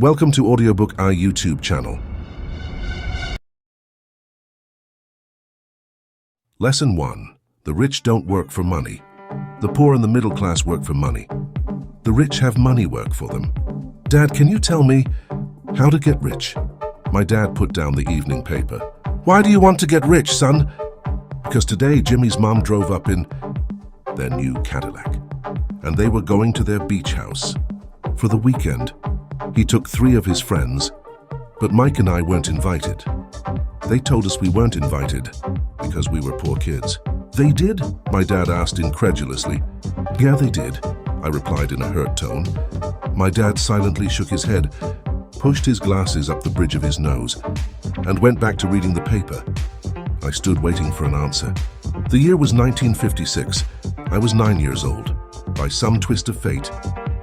Welcome to Audiobook AI YouTube channel. Lesson 1. The rich don't work for money. The poor and the middle class work for money. The rich have money work for them. Dad, can you tell me how to get rich? My dad put down the evening paper. Why do you want to get rich, son? Because today Jimmy's mom drove up in their new Cadillac, and they were going to their beach house for the weekend. He took 3 of his friends, but Mike and I weren't invited. They told us we weren't invited because we were poor kids. They did? My dad asked incredulously. Yeah, they did, I replied in a hurt tone. My dad silently shook his head, pushed his glasses up the bridge of his nose, and went back to reading the paper. I stood waiting for an answer. The year was 1956. I was 9 years old. By some twist of fate,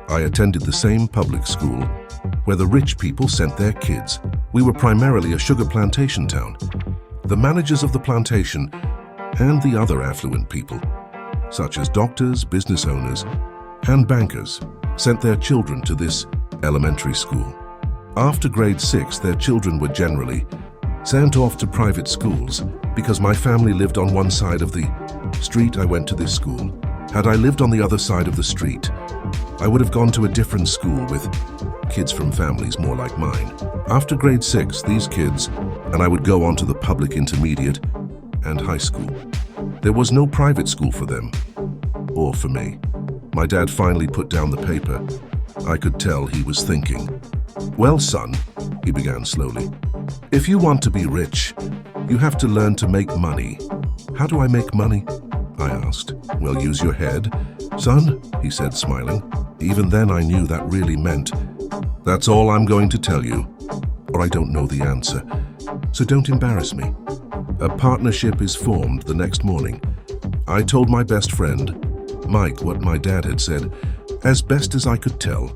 I attended the same public school where the rich people sent their kids. We were primarily a sugar plantation town. The managers of the plantation and the other affluent people, such as doctors, business owners, and bankers, sent their children to this elementary school. After grade 6, their children were generally sent off to private schools because my family lived on one side of the street I went to this school. Had I lived on the other side of the street, I would have gone to a different school with kids from families more like mine. After grade 6, these kids and I would go on to the public intermediate and high school. There was no private school for them, or for me. My dad finally put down the paper. I could tell he was thinking. Well, son, he began slowly, if you want to be rich, you have to learn to make money. How do I make money? I asked. Well, use your head, son, he said, smiling. Even then I knew that really meant, that's all I'm going to tell you, or I don't know the answer. So don't embarrass me. A partnership is formed the next morning. I told my best friend, Mike, what my dad had said. As best as I could tell,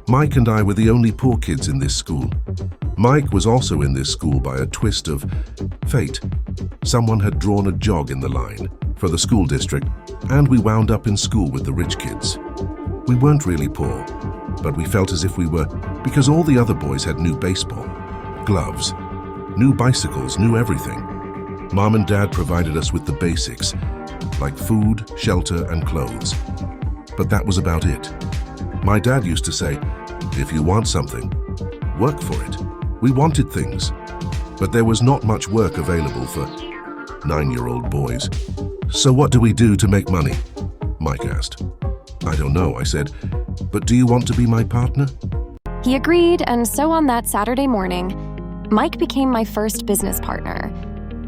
Mike and I were the only poor kids in this school. Mike was also in this school by a twist of fate. Someone had drawn a jog in the line for the school district, and we wound up in school with the rich kids. We weren't really poor, but we felt as if we were, because all the other boys had new baseball, gloves, new bicycles, new everything. Mom and Dad provided us with the basics, like food, shelter, and clothes. But that was about it. My dad used to say, if you want something, work for it. We wanted things, but there was not much work available for 9-year-old boys. So what do we do to make money? Mike asked. I don't know, I said, but do you want to be my partner? He agreed, and so on that Saturday morning, Mike became my first business partner.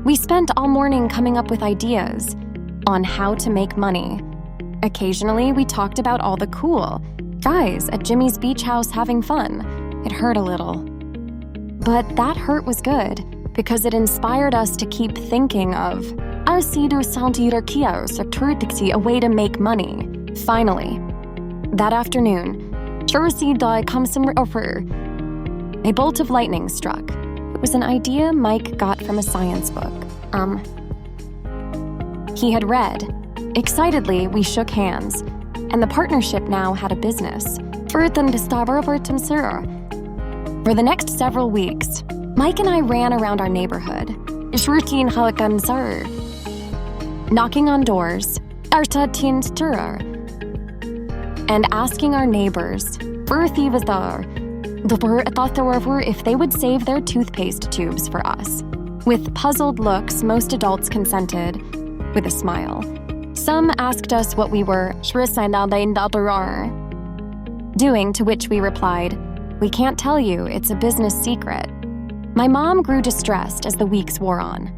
We spent all morning coming up with ideas on how to make money. Occasionally, we talked about all the cool guys at Jimmy's beach house having fun. It hurt a little. But that hurt was good, because it inspired us to keep thinking of a way to make money. Finally, that afternoon, a bolt of lightning struck. It was an idea Mike got from a science book. He had read. Excitedly, we shook hands, and the partnership now had a business. For the next several weeks, Mike and I ran around our neighborhood, knocking on doors, and asking our neighbors if they would save their toothpaste tubes for us. With puzzled looks, most adults consented with a smile. Some asked us what we were doing, to which we replied, we can't tell you, it's a business secret. My mom grew distressed as the weeks wore on.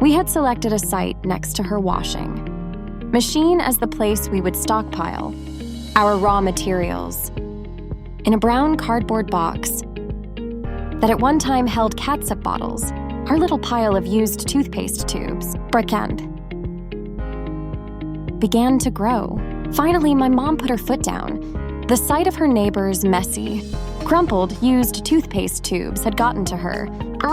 We had selected a site next to her washing machine as the place we would stockpile our raw materials. In a brown cardboard box that at one time held catsup bottles, our little pile of used toothpaste tubes, began to grow. Finally, my mom put her foot down. The sight of her neighbor's messy, crumpled, used toothpaste tubes had gotten to her.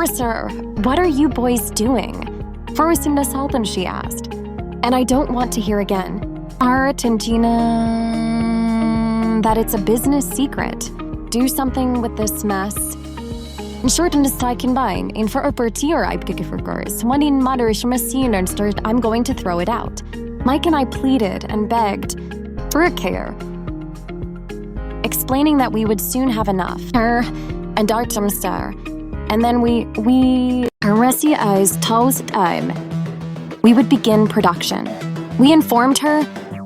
Sir, what are you boys doing? First in the Sultan, she asked. And I don't want to hear again. Argentina, that it's a business secret. do something with this mess? Shorten the second buying in for upper tier Eibgekefurgers. One in moderation machine and start, I'm going to throw it out. Mike and I pleaded and begged for a care, explaining that we would soon have enough. Her and Artem star. And then we Resi eyes toast time. We would begin production. We informed her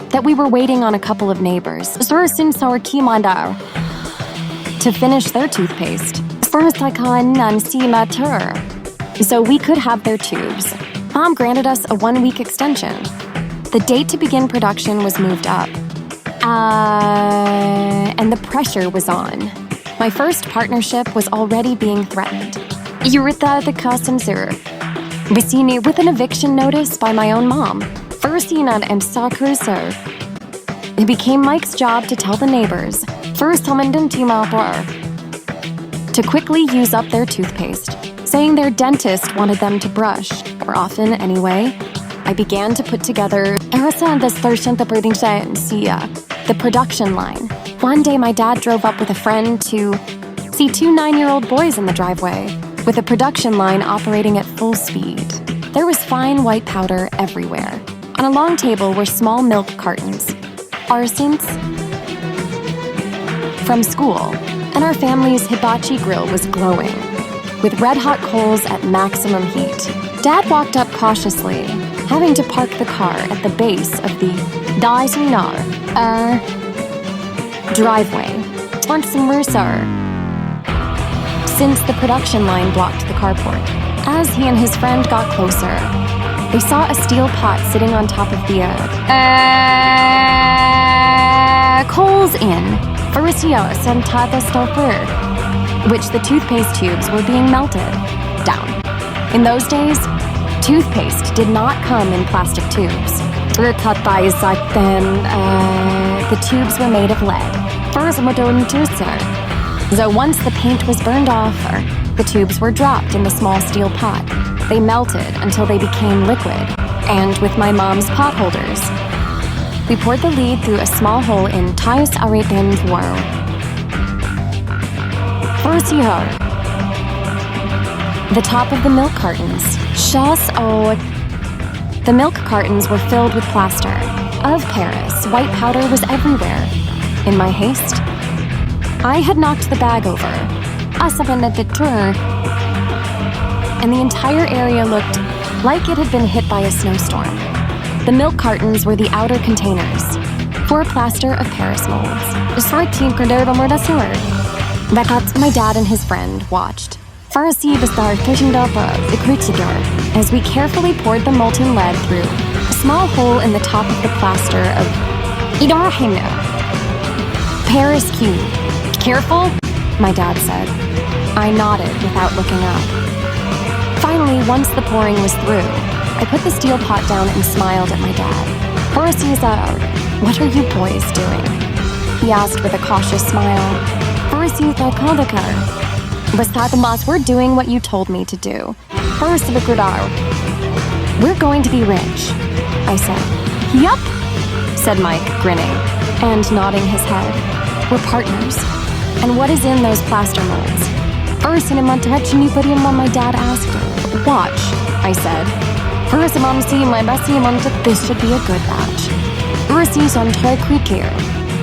that we were waiting on a couple of neighbors to finish their toothpaste. First I can see matter. So we could have their tubes. Mom granted us a 1-week extension. The date to begin production was moved up. And the pressure was on. My first partnership was already being threatened. Yurita the customs Vicini with an eviction notice by my own mom. Firstinan and Sakuruso. It became Mike's job to tell the neighbors, to quickly use up their toothpaste, saying their dentist wanted them to brush, or often anyway. I began to put together the production line. One day my dad drove up with a friend to see 2 9-year-old boys in the driveway, with the production line operating at full speed. There was fine white powder everywhere. On a long table were small milk cartons, arsons from school, and our family's hibachi grill was glowing, with red-hot coals at maximum heat. Dad walked up cautiously, having to park the car at the base of the driveway. Since the production line blocked the carport. As he and his friend got closer, they saw a steel pot sitting on top of the coals in which the toothpaste tubes were being melted down. In those days, toothpaste did not come in plastic tubes. The tubes were made of lead. So once the paint was burned off, the tubes were dropped in the small steel pot. They melted until they became liquid, and with my mom's pot holders, we poured the lead through a small hole in Tias Aritan Waro. The top of the milk cartons. The milk cartons were filled with plaster. Of Paris, white powder was everywhere. In my haste, I had knocked the bag over. And the entire area looked like it had been hit by a snowstorm. The milk cartons were the outer containers for plaster of Paris molds. My dad and his friend watched as we carefully poured the molten lead through a small hole in the top of the plaster of Paris cube. Careful, my dad said. I nodded without looking up. Finally, once the pouring was through, I put the steel pot down and smiled at my dad. What are you boys doing? He asked with a cautious smile. We're doing what you told me to do. We're going to be rich, I said. Yup, said Mike, grinning and nodding his head. We're partners. And what is in those plaster molds? My dad asked her. Watch, I said. This should be a good batch.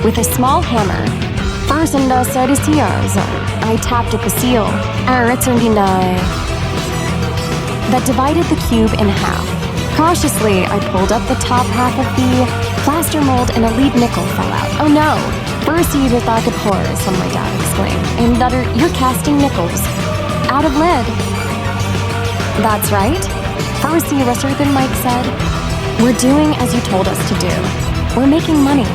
With a small hammer, I tapped at the seal that divided the cube in half. Cautiously, I pulled up the top half of the plaster mold and a lead nickel fell out. Oh no! First you just thought of horror, some my dad exclaimed. And daughter, you're casting nickels out of lead. That's right. First you than Mike said. We're doing as you told us to do. We're making money.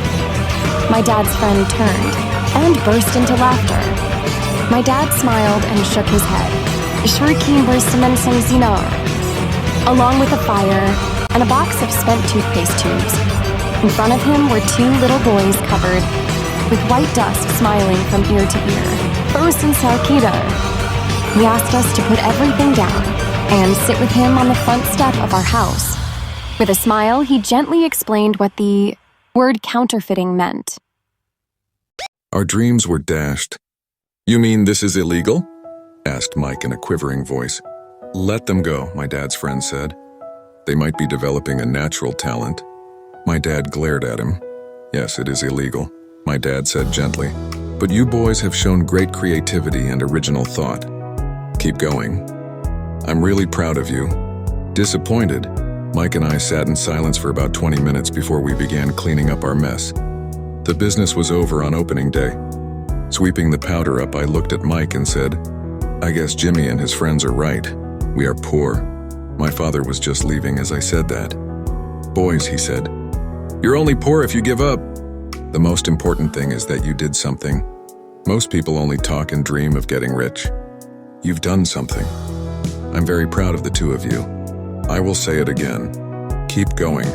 My dad's friend turned and burst into laughter. My dad smiled and shook his head. Along with a fire and a box of spent toothpaste tubes. In front of him were 2 little boys covered with white dust smiling from ear to ear. First and Sarkida. He asked us to put everything down and sit with him on the front step of our house. With a smile, he gently explained what the word counterfeiting meant. Our dreams were dashed, "You mean this is illegal?" asked Mike in a quivering voice. "Let them go," my dad's friend said. "They might be developing a natural talent." My dad glared at him. "Yes, it is illegal," my dad said gently. "But you boys have shown great creativity and original thought. Keep going. I'm really proud of you." Disappointed, Mike and I sat in silence for about 20 minutes before we began cleaning up our mess. The business was over on opening day. Sweeping the powder up, I looked at Mike and said, "I guess Jimmy and his friends are right. We are poor." My father was just leaving as I said that. "Boys," he said, "you're only poor if you give up. The most important thing is that you did something. Most people only talk and dream of getting rich. You've done something. I'm very proud of the two of you. I will say it again. Keep going.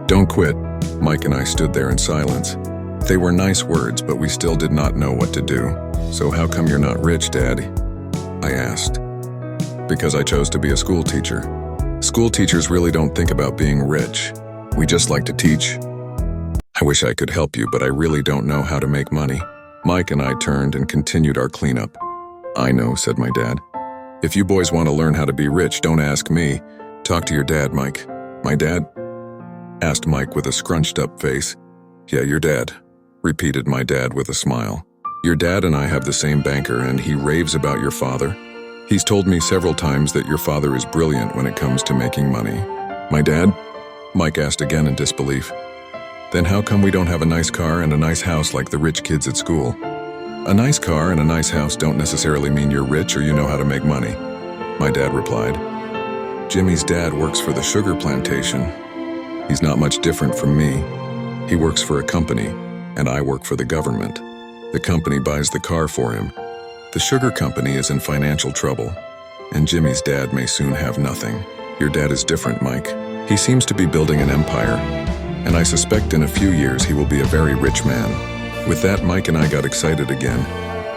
Don't quit." Mike and I stood there in silence. They were nice words, but we still did not know what to do. "So how come you're not rich, Daddy?" I asked. "Because I chose to be a school teacher. School teachers really don't think about being rich. We just like to teach. I wish I could help you, but I really don't know how to make money." Mike and I turned and continued our cleanup. "I know," said my dad. "If you boys want to learn how to be rich, don't ask me. Talk to your dad, Mike." "My dad?" asked Mike with a scrunched up face. "Yeah, your dad," repeated my dad with a smile. "Your dad and I have the same banker, and he raves about your father. He's told me several times that your father is brilliant when it comes to making money." "My dad?" Mike asked again in disbelief. "Then how come we don't have a nice car and a nice house like the rich kids at school?" "A nice car and a nice house don't necessarily mean you're rich or you know how to make money," my dad replied. "Jimmy's dad works for the sugar plantation. He's not much different from me. He works for a company, and I work for the government. The company buys the car for him. The sugar company is in financial trouble, and Jimmy's dad may soon have nothing. Your dad is different, Mike. He seems to be building an empire, and I suspect in a few years he will be a very rich man." With that, Mike and I got excited again.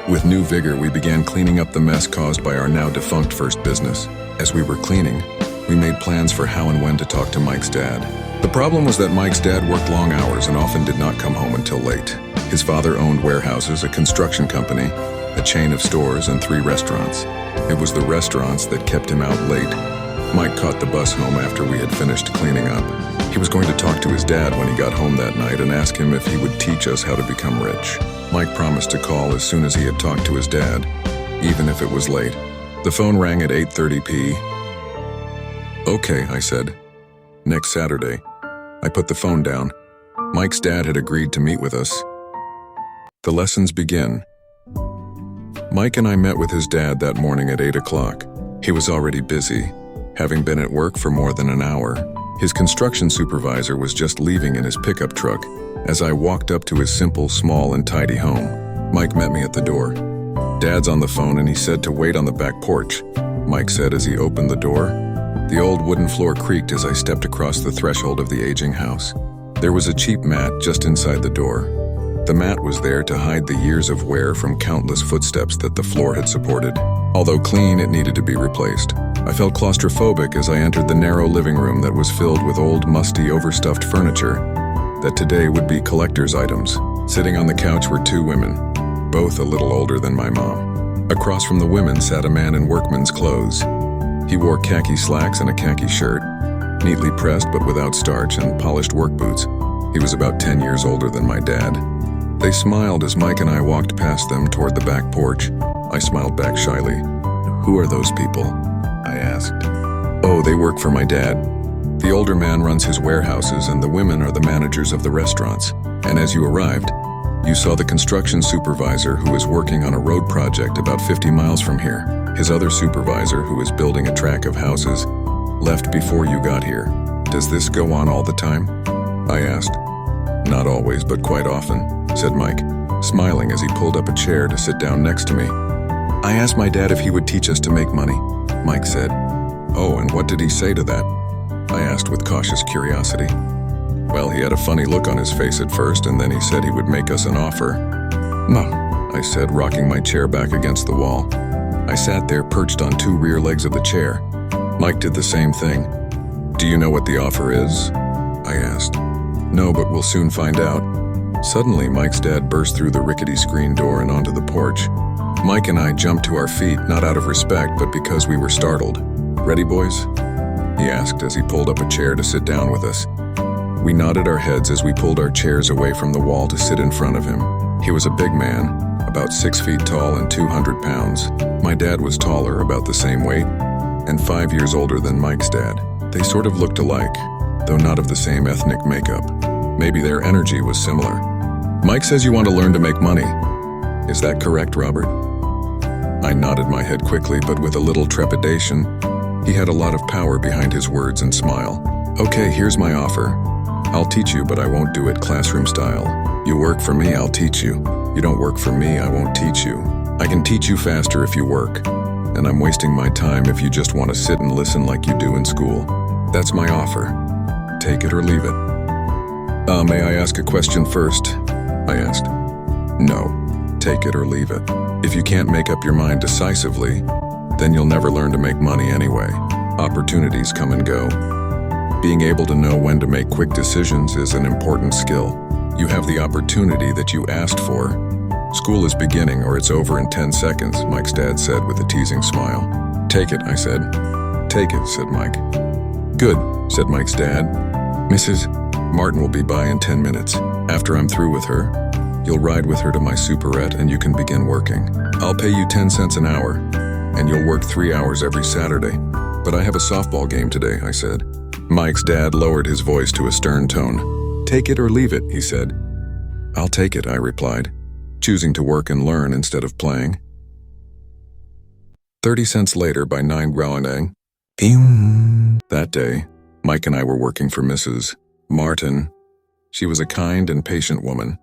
With new vigor, we began cleaning up the mess caused by our now defunct first business. As we were cleaning, we made plans for how and when to talk to Mike's dad. The problem was that Mike's dad worked long hours and often did not come home until late. His father owned warehouses, a construction company, a chain of stores, and 3 restaurants. It was the restaurants that kept him out late. Mike caught the bus home after we had finished cleaning up. He was going to talk to his dad when he got home that night and ask him if he would teach us how to become rich. Mike promised to call as soon as he had talked to his dad, even if it was late. The phone rang at 8:30 p.m. "Okay," I said. Next Saturday, I put the phone down. Mike's dad had agreed to meet with us. The lessons begin. Mike and I met with his dad that morning at 8 o'clock. He was already busy, having been at work for more than an hour. His construction supervisor was just leaving in his pickup truck. As I walked up to his simple, small, and tidy home, Mike met me at the door. "Dad's on the phone and he said to wait on the back porch," Mike said as he opened the door. The old wooden floor creaked as I stepped across the threshold of the aging house. There was a cheap mat just inside the door. The mat was there to hide the years of wear from countless footsteps that the floor had supported. Although clean, it needed to be replaced. I felt claustrophobic as I entered the narrow living room that was filled with old, musty, overstuffed furniture that today would be collector's items. Sitting on the couch were 2 women, both a little older than my mom. Across from the women sat a man in workman's clothes. He wore khaki slacks and a khaki shirt, neatly pressed but without starch, and polished work boots. He was about 10 years older than my dad. They smiled as Mike and I walked past them toward the back porch. I smiled back shyly. "Who are those people?" I asked. "Oh, they work for my dad. The older man runs his warehouses and the women are the managers of the restaurants. And as you arrived, you saw the construction supervisor who is working on a road project about 50 miles from here. His other supervisor, who is building a track of houses, left before you got here. Does this go on all the time?" I asked. "Not always, but quite often," said Mike, smiling as he pulled up a chair to sit down next to me. "I asked my dad if he would teach us to make money," Mike said. "Oh, and what did he say to that?" I asked with cautious curiosity. "Well, he had a funny look on his face at first, and then he said he would make us an offer." "No," I said, rocking my chair back against the wall. I sat there perched on 2 rear legs of the chair. Mike did the same thing. "Do you know what the offer is?" I asked. "No, but we'll soon find out." Suddenly, Mike's dad burst through the rickety screen door and onto the porch. Mike and I jumped to our feet, not out of respect, but because we were startled. "Ready, boys?" he asked as he pulled up a chair to sit down with us. We nodded our heads as we pulled our chairs away from the wall to sit in front of him. He was a big man, about 6 feet tall and 200 pounds. My dad was taller, about the same weight, and 5 years older than Mike's dad. They sort of looked alike, though not of the same ethnic makeup. Maybe their energy was similar. "Mike says you want to learn to make money. Is that correct, Robert?" I nodded my head quickly, but with a little trepidation. He had a lot of power behind his words and smile. "Okay, here's my offer. I'll teach you, but I won't do it classroom style. You work for me, I'll teach you. You don't work for me, I won't teach you. I can teach you faster if you work, and I'm wasting my time if you just want to sit and listen like you do in school. That's my offer. Take it or leave it." May I ask a question first?" I asked. "No. Take it or leave it. If you can't make up your mind decisively, then you'll never learn to make money anyway. Opportunities come and go. Being able to know when to make quick decisions is an important skill. You have the opportunity that you asked for. School is beginning or it's over in 10 seconds, Mike's dad said with a teasing smile. "Take it," I said. "Take it," said Mike. "Good," said Mike's dad. "Mrs. Martin will be by in 10 minutes. After I'm through with her, you'll ride with her to my superette and you can begin working. I'll pay you 10 cents an hour, and you'll work 3 hours every Saturday. But I have a softball game today," I said. Mike's dad lowered his voice to a stern tone. "Take it or leave it," he said. "I'll take it," I replied, choosing to work and learn instead of playing. 30 cents later by 9 Groeneng. That day, Mike and I were working for Mrs. Martin. She was a kind and patient woman.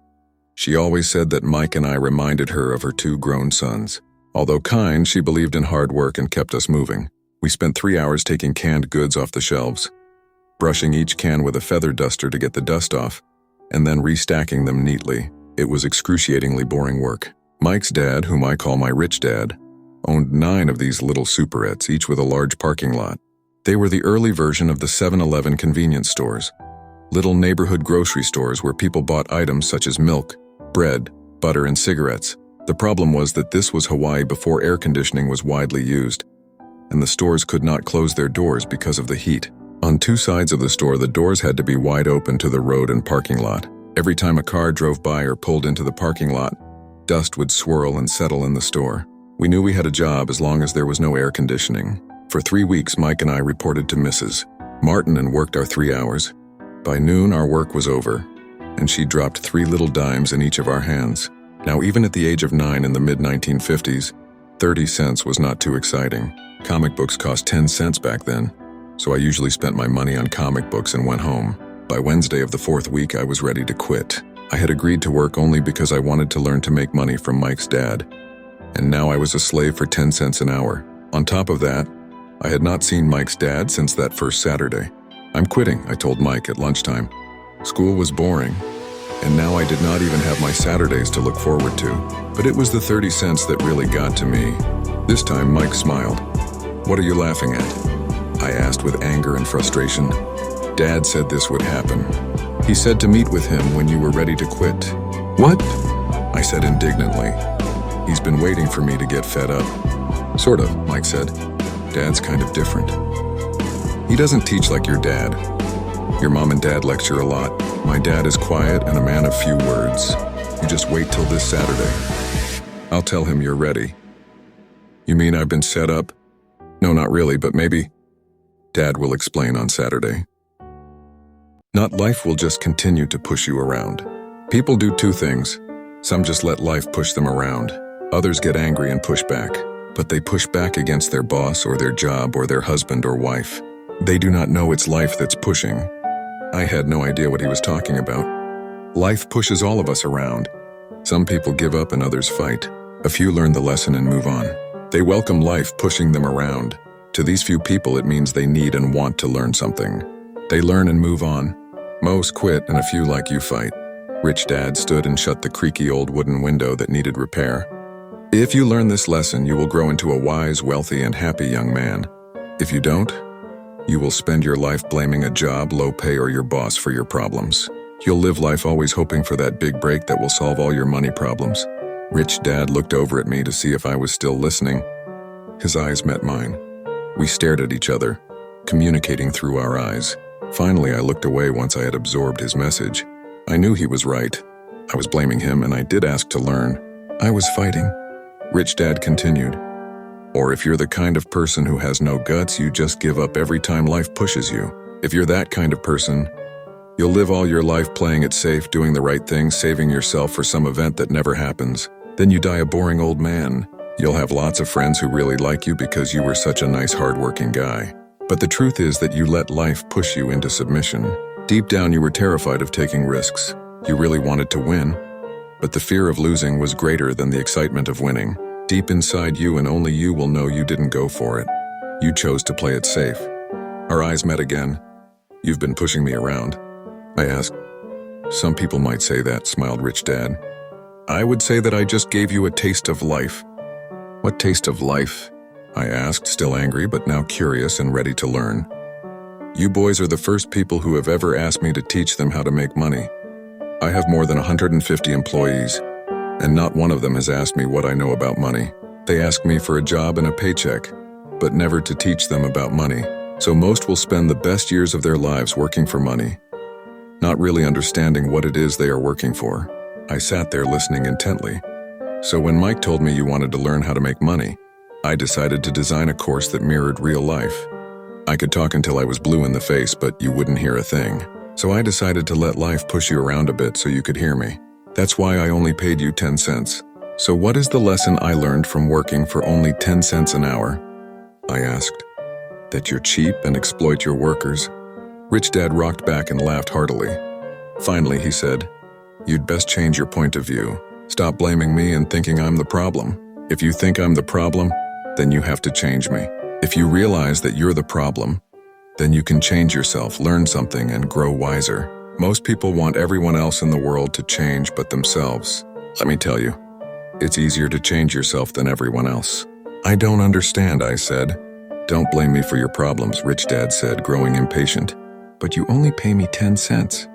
She always said that Mike and I reminded her of her 2 grown sons. Although kind, she believed in hard work and kept us moving. We spent 3 hours taking canned goods off the shelves, brushing each can with a feather duster to get the dust off, and then restacking them neatly. It was excruciatingly boring work. Mike's dad, whom I call my rich dad, owned 9 of these little superettes, each with a large parking lot. They were the early version of the 7-Eleven convenience stores, little neighborhood grocery stores where people bought items such as milk, bread, butter, and cigarettes. The problem was that this was Hawaii before air conditioning was widely used, and the stores could not close their doors because of the heat. On 2 sides of the store, the doors had to be wide open to the road and parking lot. Every time a car drove by or pulled into the parking lot, dust would swirl and settle in the store. We knew we had a job as long as there was no air conditioning. For 3 weeks, Mike and I reported to Mrs. Martin and worked our 3 hours. By noon, our work was over, and she dropped 3 little dimes in each of our hands. Now, even at the age of 9 in the mid-1950s, 30 cents was not too exciting. Comic books cost 10 cents back then, so I usually spent my money on comic books and went home. By Wednesday of the 4th week, I was ready to quit. I had agreed to work only because I wanted to learn to make money from Mike's dad, and now I was a slave for 10 cents an hour. On top of that, I had not seen Mike's dad since that first Saturday. "I'm quitting," I told Mike at lunchtime. School was boring, and now I did not even have my Saturdays to look forward to. But it was the 30 cents that really got to me. This time, Mike smiled. "What are you laughing at?" I asked with anger and frustration. "Dad said this would happen. He said to meet with him when you were ready to quit." "What?" I said indignantly. "He's been waiting for me to get fed up." "Sort of," Mike said. "Dad's kind of different. He doesn't teach like your dad. Your mom and dad lecture a lot. My dad is quiet and a man of few words. You just wait till this Saturday. I'll tell him you're ready." "You mean I've been set up?" "No, not really, but maybe." "Dad will explain on Saturday." Not life will just continue to push you around. People do 2 things. Some just let life push them around. Others get angry and push back. But they push back against their boss or their job or their husband or wife. They do not know it's life that's pushing. I had no idea what he was talking about. Life pushes all of us around. Some people give up and others fight. A few learn the lesson and move on. They welcome life pushing them around. To these few people, it means they need and want to learn something. They learn and move on. Most quit and a few like you fight. Rich Dad stood and shut the creaky old wooden window that needed repair. If you learn this lesson, you will grow into a wise, wealthy, and happy young man. If you don't, you will spend your life blaming a job, low pay, or your boss for your problems. You'll live life always hoping for that big break that will solve all your money problems. Rich Dad looked over at me to see if I was still listening. His eyes met mine. We stared at each other, communicating through our eyes. Finally, I looked away once I had absorbed his message. I knew he was right. I was blaming him, and I did ask to learn. I was fighting. Rich Dad continued. Or if you're the kind of person who has no guts, you just give up every time life pushes you. If you're that kind of person, you'll live all your life playing it safe, doing the right thing, saving yourself for some event that never happens. Then you die a boring old man. You'll have lots of friends who really like you because you were such a nice, hardworking guy. But the truth is that you let life push you into submission. Deep down, you were terrified of taking risks. You really wanted to win, but the fear of losing was greater than the excitement of winning. Deep inside you, and only you will know, you didn't go for it. You chose to play it safe. Our eyes met again. You've been pushing me around, I asked. Some people might say that, smiled Rich Dad. I would say that I just gave you a taste of life. What taste of life? I asked, still angry, but now curious and ready to learn. You boys are the first people who have ever asked me to teach them how to make money. I have more than 150 employees, and not one of them has asked me what I know about money. They ask me for a job and a paycheck, but never to teach them about money. So most will spend the best years of their lives working for money, not really understanding what it is they are working for. I sat there listening intently. So when Mike told me you wanted to learn how to make money, I decided to design a course that mirrored real life. I could talk until I was blue in the face, but you wouldn't hear a thing. So I decided to let life push you around a bit so you could hear me. That's why I only paid you 10 cents. So what is the lesson I learned from working for only 10 cents an hour? I asked. That you're cheap and exploit your workers. Rich Dad rocked back and laughed heartily. Finally, he said, you'd best change your point of view. Stop blaming me and thinking I'm the problem. If you think I'm the problem, then you have to change me. If you realize that you're the problem, then you can change yourself, learn something, and grow wiser. Most people want everyone else in the world to change but themselves. Let me tell you, it's easier to change yourself than everyone else. I don't understand, I said. Don't blame me for your problems, Rich Dad said, growing impatient. But you only pay me 10 cents.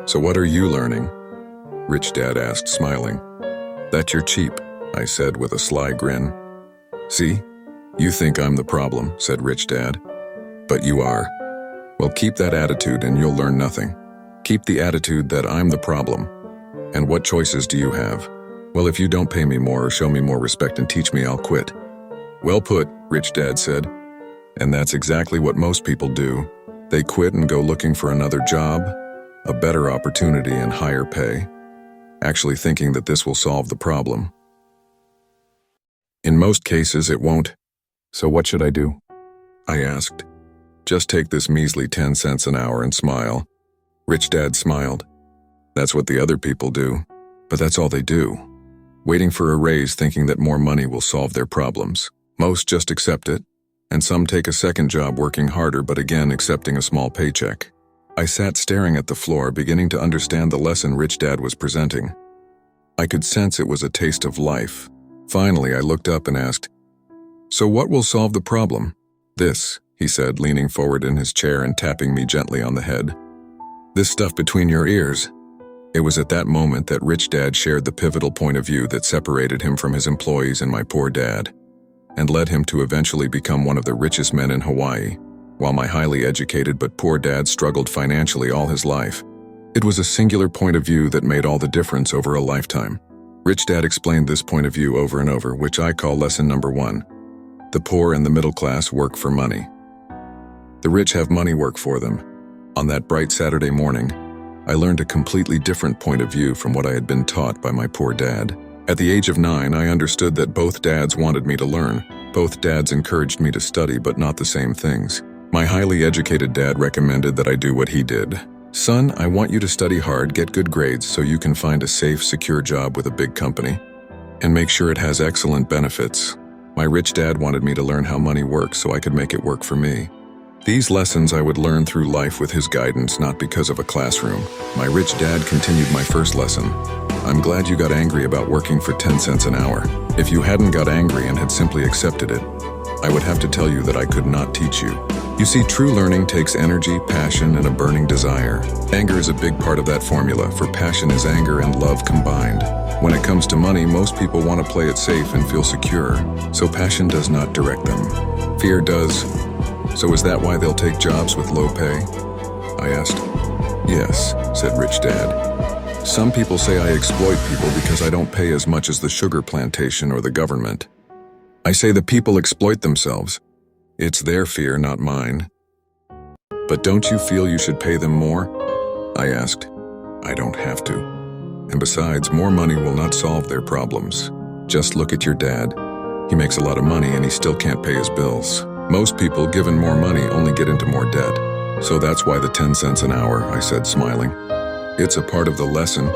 So what are you learning? Rich Dad asked, smiling. That you're cheap, I said with a sly grin. See? You think I'm the problem, said Rich Dad. But you are. Well, keep that attitude and you'll learn nothing. Keep the attitude that I'm the problem. And what choices do you have? Well, if you don't pay me more or show me more respect and teach me, I'll quit. Well put, Rich Dad said. And that's exactly what most people do. They quit and go looking for another job, a better opportunity and higher pay, actually thinking that this will solve the problem. In most cases, it won't. So what should I do? I asked. Just take this measly 10 cents an hour and smile. Rich Dad smiled. That's what the other people do, but that's all they do. Waiting for a raise thinking that more money will solve their problems. Most just accept it, and some take a second job working harder but again accepting a small paycheck. I sat staring at the floor, beginning to understand the lesson Rich Dad was presenting. I could sense it was a taste of life. Finally, I looked up and asked, so what will solve the problem? This, he said, leaning forward in his chair and tapping me gently on the head. This stuff between your ears. It was at that moment that Rich Dad shared the pivotal point of view that separated him from his employees and my poor dad, and led him to eventually become one of the richest men in Hawaii, while my highly educated but poor dad struggled financially all his life. It was a singular point of view that made all the difference over a lifetime. Rich Dad explained this point of view over and over, which I call lesson number 1. The poor and the middle class work for money. The rich have money work for them. On that bright Saturday morning, I learned a completely different point of view from what I had been taught by my poor dad. At the age of 9, I understood that both dads wanted me to learn. Both dads encouraged me to study, but not the same things. My highly educated dad recommended that I do what he did. Son, I want you to study hard, get good grades so you can find a safe, secure job with a big company, and make sure it has excellent benefits. My rich dad wanted me to learn how money works so I could make it work for me. These lessons I would learn through life with his guidance, not because of a classroom. My rich dad continued my first lesson. I'm glad you got angry about working for 10 cents an hour. If you hadn't got angry and had simply accepted it, I would have to tell you that I could not teach you. You see, true learning takes energy, passion, and a burning desire. Anger is a big part of that formula, for passion is anger and love combined. When it comes to money, most people want to play it safe and feel secure, so passion does not direct them. Fear does. So is that why they'll take jobs with low pay? I asked. Yes, said Rich Dad. Some people say I exploit people because I don't pay as much as the sugar plantation or the government. I say the people exploit themselves. It's their fear, not mine. But don't you feel you should pay them more? I asked. I don't have to. And besides, more money will not solve their problems. Just look at your dad. He makes a lot of money and he still can't pay his bills. Most people, given more money, only get into more debt. So that's why the 10 cents an hour, I said, smiling. It's a part of the lesson.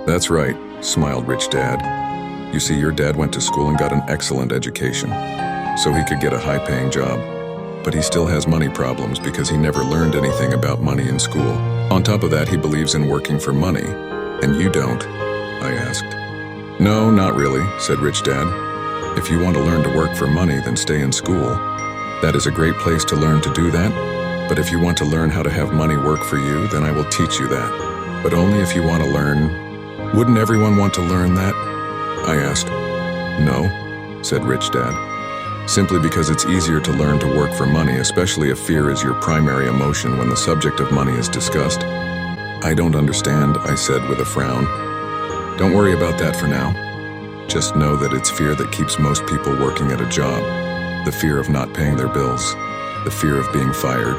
That's right, smiled Rich Dad. You see, your dad went to school and got an excellent education, so he could get a high-paying job. But he still has money problems because he never learned anything about money in school. On top of that, he believes in working for money. And you don't? I asked. No, not really, said Rich Dad. If you want to learn to work for money, then stay in school. That is a great place to learn to do that. But if you want to learn how to have money work for you, then I will teach you that. But only if you want to learn. Wouldn't everyone want to learn that? I asked. No, said Rich Dad. Simply because it's easier to learn to work for money, especially if fear is your primary emotion when the subject of money is discussed. I don't understand, I said with a frown. Don't worry about that for now. Just know that it's fear that keeps most people working at a job. The fear of not paying their bills, the fear of being fired,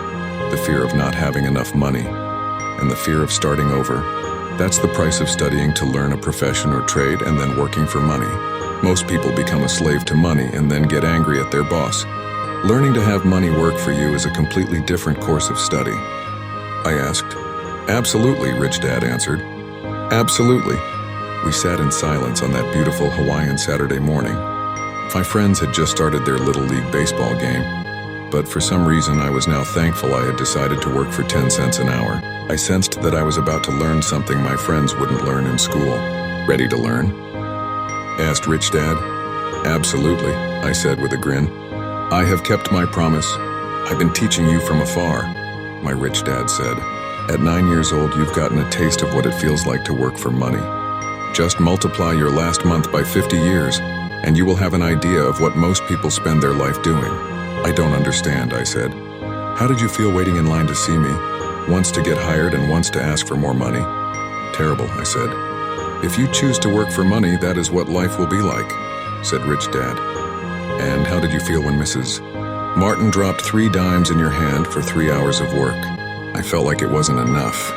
the fear of not having enough money, and the fear of starting over. That's the price of studying to learn a profession or trade and then working for money. Most people become a slave to money and then get angry at their boss. Learning to have money work for you is a completely different course of study. I asked. Absolutely, Rich Dad answered. Absolutely. We sat in silence on that beautiful Hawaiian Saturday morning. My friends had just started their Little League baseball game, but for some reason I was now thankful I had decided to work for 10 cents an hour. I sensed that I was about to learn something my friends wouldn't learn in school. Ready to learn? Asked Rich Dad. Absolutely, I said with a grin. I have kept my promise. I've been teaching you from afar, my Rich Dad said. At 9 years old, you've gotten a taste of what it feels like to work for money. Just multiply your last month by 50 years, and you will have an idea of what most people spend their life doing. I don't understand, I said. How did you feel waiting in line to see me, once to get hired and once to ask for more money? Terrible, I said. If you choose to work for money, that is what life will be like, said Rich Dad. And how did you feel when Mrs. Martin dropped 3 dimes in your hand for 3 hours of work? I felt like it wasn't enough.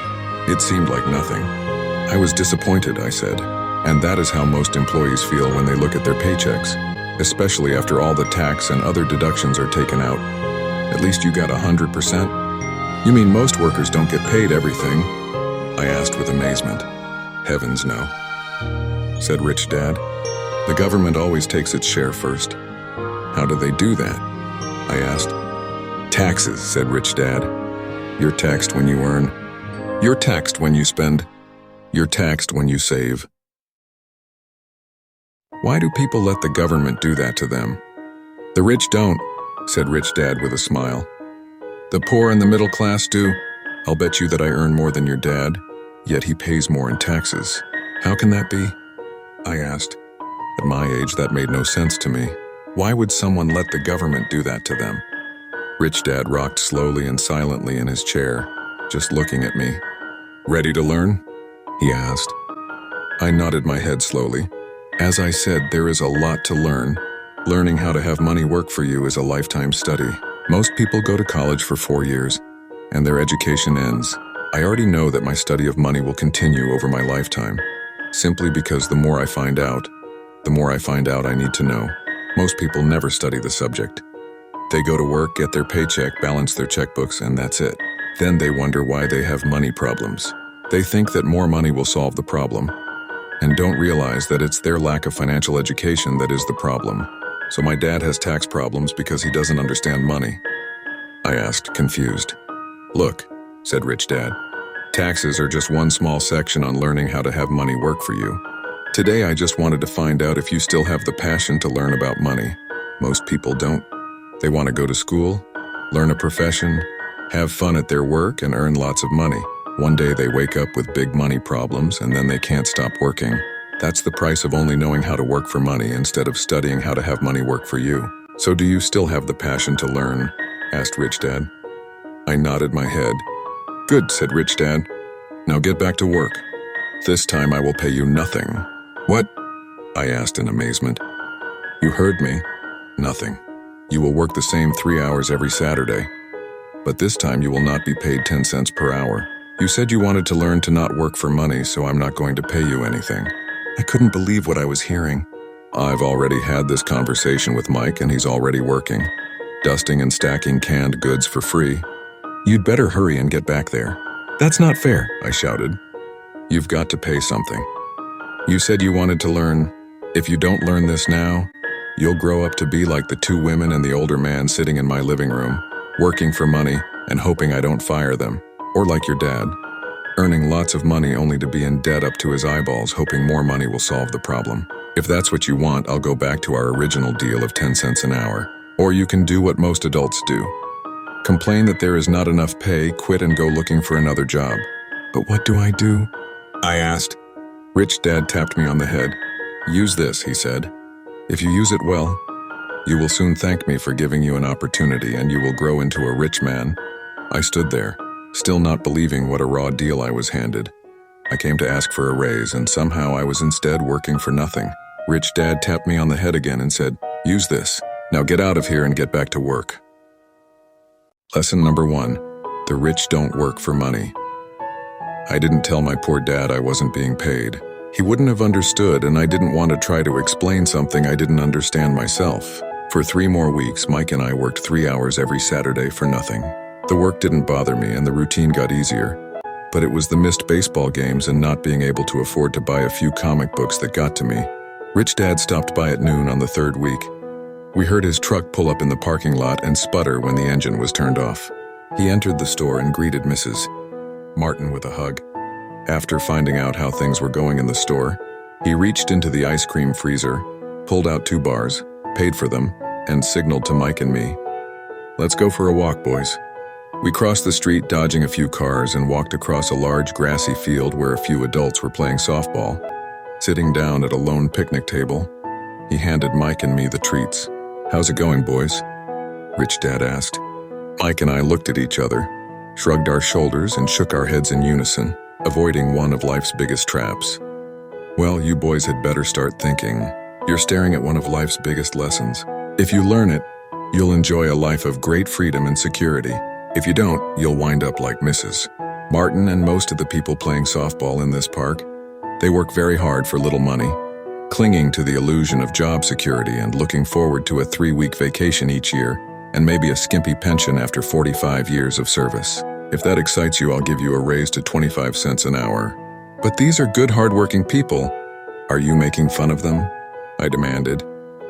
It seemed like nothing. I was disappointed, I said. And that is how most employees feel when they look at their paychecks, especially after all the tax and other deductions are taken out. At least you got 100%? You mean most workers don't get paid everything? I asked with amazement. Heavens no, said Rich Dad. The government always takes its share first. How do they do that? I asked. Taxes, said Rich Dad. You're taxed when you earn. You're taxed when you spend. You're taxed when you save. Why do people let the government do that to them? The rich don't, said Rich Dad with a smile. The poor and the middle class do. I'll bet you that I earn more than your dad, yet he pays more in taxes. How can that be? I asked. At my age, that made no sense to me. Why would someone let the government do that to them? Rich Dad rocked slowly and silently in his chair, just looking at me. Ready to learn? He asked. I nodded my head slowly. As I said, there is a lot to learn. Learning how to have money work for you is a lifetime study. Most people go to college for 4 years, and their education ends. I already know that my study of money will continue over my lifetime, simply because the more I find out I need to know. Most people never study the subject. They go to work, get their paycheck, balance their checkbooks, and that's it. Then they wonder why they have money problems. They think that more money will solve the problem, and don't realize that it's their lack of financial education that is the problem. So my dad has tax problems because he doesn't understand money. I asked, confused. Look, said Rich Dad, taxes are just one small section on learning how to have money work for you. Today I just wanted to find out if you still have the passion to learn about money. Most people don't. They want to go to school, learn a profession, have fun at their work, and earn lots of money. One day they wake up with big money problems, and then they can't stop working. That's the price of only knowing how to work for money instead of studying how to have money work for you. So do you still have the passion to learn? Asked Rich Dad. I nodded my head. Good, said Rich Dad. Now get back to work. This time I will pay you nothing. What? I asked in amazement. You heard me. Nothing. You will work the same 3 hours every Saturday. But this time you will not be paid 10 cents per hour. You said you wanted to learn to not work for money, so I'm not going to pay you anything. I couldn't believe what I was hearing. I've already had this conversation with Mike and he's already working, dusting and stacking canned goods for free. You'd better hurry and get back there. That's not fair, I shouted. You've got to pay something. You said you wanted to learn. If you don't learn this now, you'll grow up to be like the 2 women and the older man sitting in my living room, working for money and hoping I don't fire them, or like your dad, earning lots of money only to be in debt up to his eyeballs, hoping more money will solve the problem. If that's what you want, I'll go back to our original deal of 10 cents an hour. Or you can do what most adults do. Complain that there is not enough pay, quit and go looking for another job. But what do I do? I asked. Rich Dad tapped me on the head. Use this, he said. If you use it well, you will soon thank me for giving you an opportunity and you will grow into a rich man. I stood there, still not believing what a raw deal I was handed. I came to ask for a raise and somehow I was instead working for nothing. Rich Dad tapped me on the head again and said, use this. Now get out of here and get back to work. Lesson number 1. The rich don't work for money. I didn't tell my poor dad I wasn't being paid. He wouldn't have understood and I didn't want to try to explain something I didn't understand myself. For 3 more weeks, Mike and I worked 3 hours every Saturday for nothing. The work didn't bother me and the routine got easier. But it was the missed baseball games and not being able to afford to buy a few comic books that got to me. Rich Dad stopped by at noon on the 3rd week. We heard his truck pull up in the parking lot and sputter when the engine was turned off. He entered the store and greeted Mrs. Martin with a hug. After finding out how things were going in the store, he reached into the ice cream freezer, pulled out 2 bars, paid for them, and signaled to Mike and me. Let's go for a walk, boys. We crossed the street, dodging a few cars, and walked across a large grassy field where a few adults were playing softball. Sitting down at a lone picnic table, he handed Mike and me the treats. How's it going, boys? Rich Dad asked. Mike and I looked at each other, shrugged our shoulders, and shook our heads in unison, avoiding one of life's biggest traps. Well, you boys had better start thinking. You're staring at one of life's biggest lessons. If you learn it, you'll enjoy a life of great freedom and security. If you don't, you'll wind up like Mrs. Martin and most of the people playing softball in this park. They work very hard for little money, clinging to the illusion of job security and looking forward to a 3-week vacation each year and maybe a skimpy pension after 45 years of service. If that excites you, I'll give you a raise to 25 cents an hour. But these are good, hard-working people. Are you making fun of them? I demanded.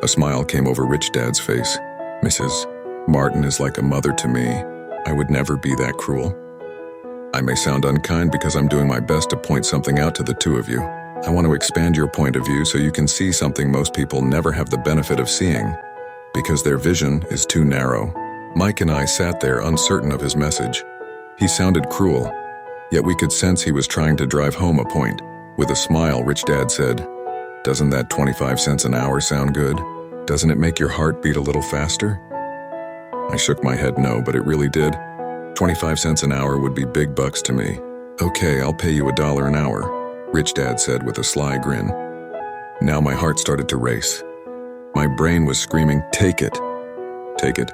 A smile came over Rich Dad's face. Mrs. Martin is like a mother to me. I would never be that cruel. I may sound unkind because I'm doing my best to point something out to the 2 of you. I want to expand your point of view so you can see something most people never have the benefit of seeing, because their vision is too narrow. Mike and I sat there uncertain of his message. He sounded cruel, yet we could sense he was trying to drive home a point. With a smile, Rich Dad said, "Doesn't that 25 cents an hour sound good? Doesn't it make your heart beat a little faster?" I shook my head no, but it really did. 25 cents an hour would be big bucks to me. Okay, I'll pay you $1 an hour, Rich Dad said with a sly grin. Now my heart started to race. My brain was screaming, "Take it! Take it!"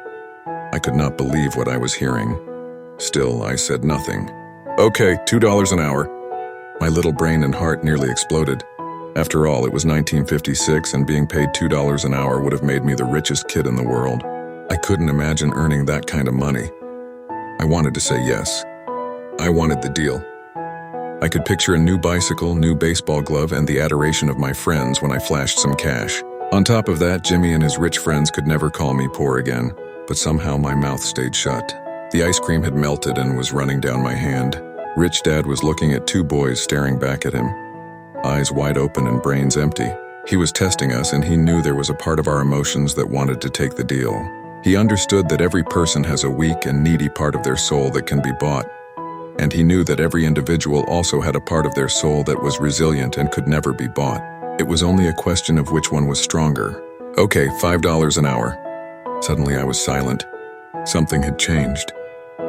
I could not believe what I was hearing. Still, I said nothing. Okay, $2 an hour. My little brain and heart nearly exploded. After all, it was 1956 and being paid $2 an hour would have made me the richest kid in the world. I couldn't imagine earning that kind of money. I wanted to say yes. I wanted the deal. I could picture a new bicycle, new baseball glove, and the adoration of my friends when I flashed some cash. On top of that, Jimmy and his rich friends could never call me poor again, but somehow my mouth stayed shut. The ice cream had melted and was running down my hand. Rich Dad was looking at 2 boys staring back at him, eyes wide open and brains empty. He was testing us, and he knew there was a part of our emotions that wanted to take the deal. He understood that every person has a weak and needy part of their soul that can be bought, and he knew that every individual also had a part of their soul that was resilient and could never be bought. It was only a question of which one was stronger. Okay, $5 an hour. Suddenly I was silent. Something had changed.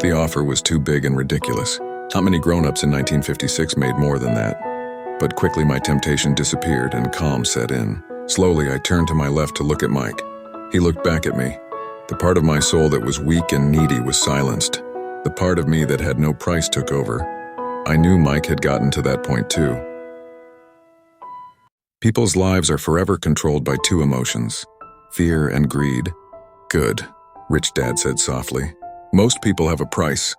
The offer was too big and ridiculous. Not many grown-ups in 1956 made more than that. But quickly my temptation disappeared and calm set in. Slowly I turned to my left to look at Mike. He looked back at me. The part of my soul that was weak and needy was silenced. The part of me that had no price took over. I knew Mike had gotten to that point too. People's lives are forever controlled by two emotions, fear and greed. Good, Rich Dad said softly. Most people have a price,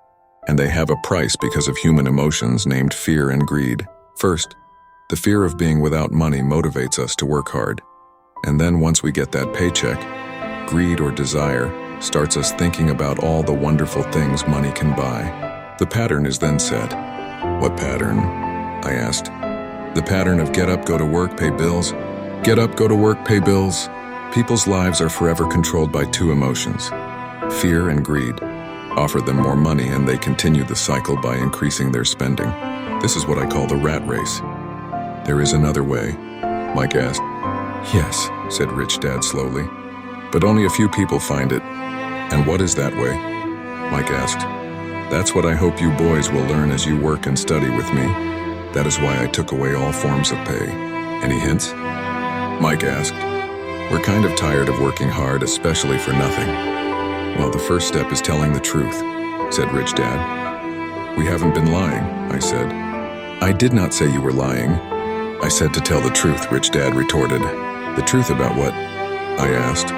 and they have a price because of human emotions named fear and greed. First, the fear of being without money motivates us to work hard. And then once we get that paycheck, greed or desire starts us thinking about all the wonderful things money can buy. The pattern is then set. What pattern? I asked. The pattern of get up, go to work, pay bills. Get up, go to work, pay bills. People's lives are forever controlled by two emotions, fear and greed. Offer them more money and they continue the cycle by increasing their spending. This is what I call the rat race. There is another way, Mike asked. Yes, said Rich Dad slowly, but only a few people find it. And what is that way? Mike asked. That's what I hope you boys will learn as you work and study with me. That is why I took away all forms of pay. Any hints? Mike asked. We're kind of tired of working hard, especially for nothing. Well, the first step is telling the truth, said Rich Dad. We haven't been lying, I said. I did not say you were lying. I said to tell the truth, Rich Dad retorted. The truth about what? I asked.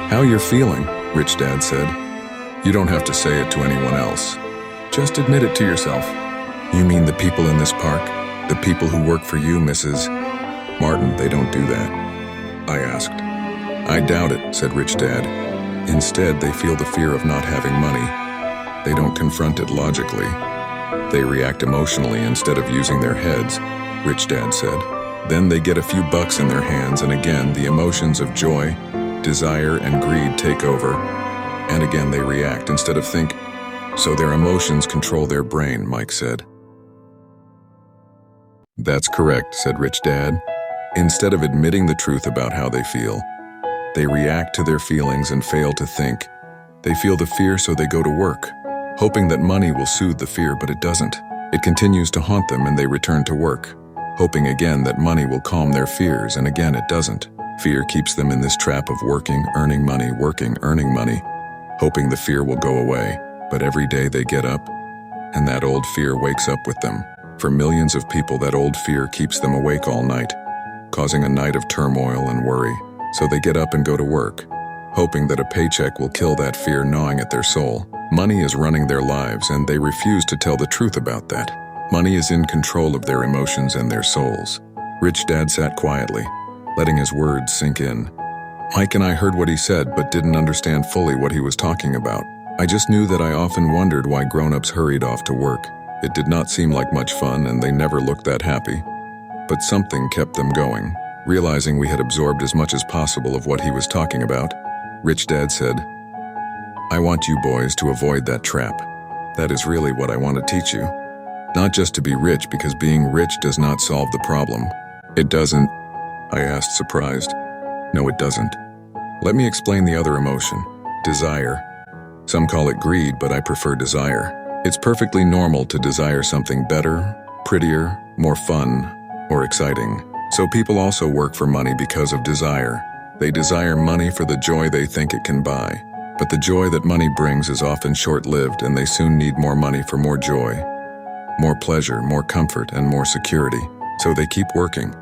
How you're feeling, Rich Dad said. You don't have to say it to anyone else. Just admit it to yourself. You mean the people in this park? The people who work for you, Mrs. Martin, they don't do that. I asked. I doubt it, said Rich Dad. Instead, they feel the fear of not having money. They don't confront it logically. They react emotionally instead of using their heads, Rich Dad said. Then they get a few bucks in their hands and again the emotions of joy, desire, and greed take over. And again they react instead of think. So their emotions control their brain, Mike said. That's correct, said Rich Dad. Instead of admitting the truth about how they feel, they react to their feelings and fail to think. They feel the fear so they go to work, hoping that money will soothe the fear, but it doesn't. It continues to haunt them and they return to work, hoping again that money will calm their fears, and again it doesn't. Fear keeps them in this trap of working, earning money, working, earning money, hoping the fear will go away. But every day they get up, and that old fear wakes up with them. For millions of people, that old fear keeps them awake all night, causing a night of turmoil and worry. So they get up and go to work, hoping that a paycheck will kill that fear gnawing at their soul. Money is running their lives, and they refuse to tell the truth about that. Money is in control of their emotions and their souls. Rich Dad sat quietly, letting his words sink in. Mike and I heard what he said, but didn't understand fully what he was talking about. I just knew that I often wondered why grown-ups hurried off to work. It did not seem like much fun, and they never looked that happy. But something kept them going. Realizing we had absorbed as much as possible of what he was talking about, Rich Dad said, I want you boys to avoid that trap. That is really what I want to teach you. Not just to be rich, because being rich does not solve the problem. It doesn't, I asked, surprised. No, it doesn't. Let me explain the other emotion, desire. Some call it greed, but I prefer desire. It's perfectly normal to desire something better, prettier, more fun, or exciting. So people also work for money because of desire. They desire money for the joy they think it can buy. But the joy that money brings is often short-lived, and they soon need more money for more joy, more pleasure, more comfort, and more security. So they keep working,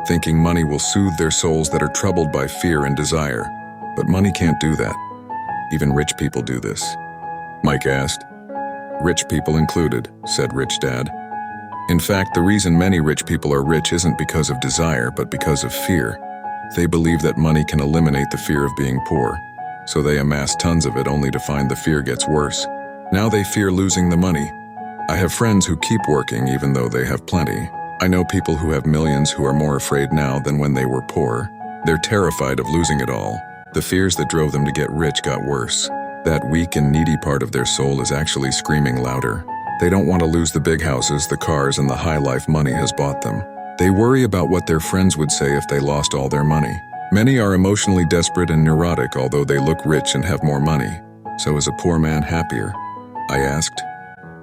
thinking money will soothe their souls that are troubled by fear and desire. But money can't do that. Even rich people do this. Mike asked. Rich people included, said Rich Dad. In fact, the reason many rich people are rich isn't because of desire, but because of fear. They believe that money can eliminate the fear of being poor, so they amass tons of it only to find the fear gets worse. Now they fear losing the money. I have friends who keep working even though they have plenty. I know people who have millions who are more afraid now than when they were poor. They're terrified of losing it all. The fears that drove them to get rich got worse. That weak and needy part of their soul is actually screaming louder. They don't want to lose the big houses, the cars, and the high life money has bought them. They worry about what their friends would say if they lost all their money. Many are emotionally desperate and neurotic, although they look rich and have more money. So is a poor man happier? I asked.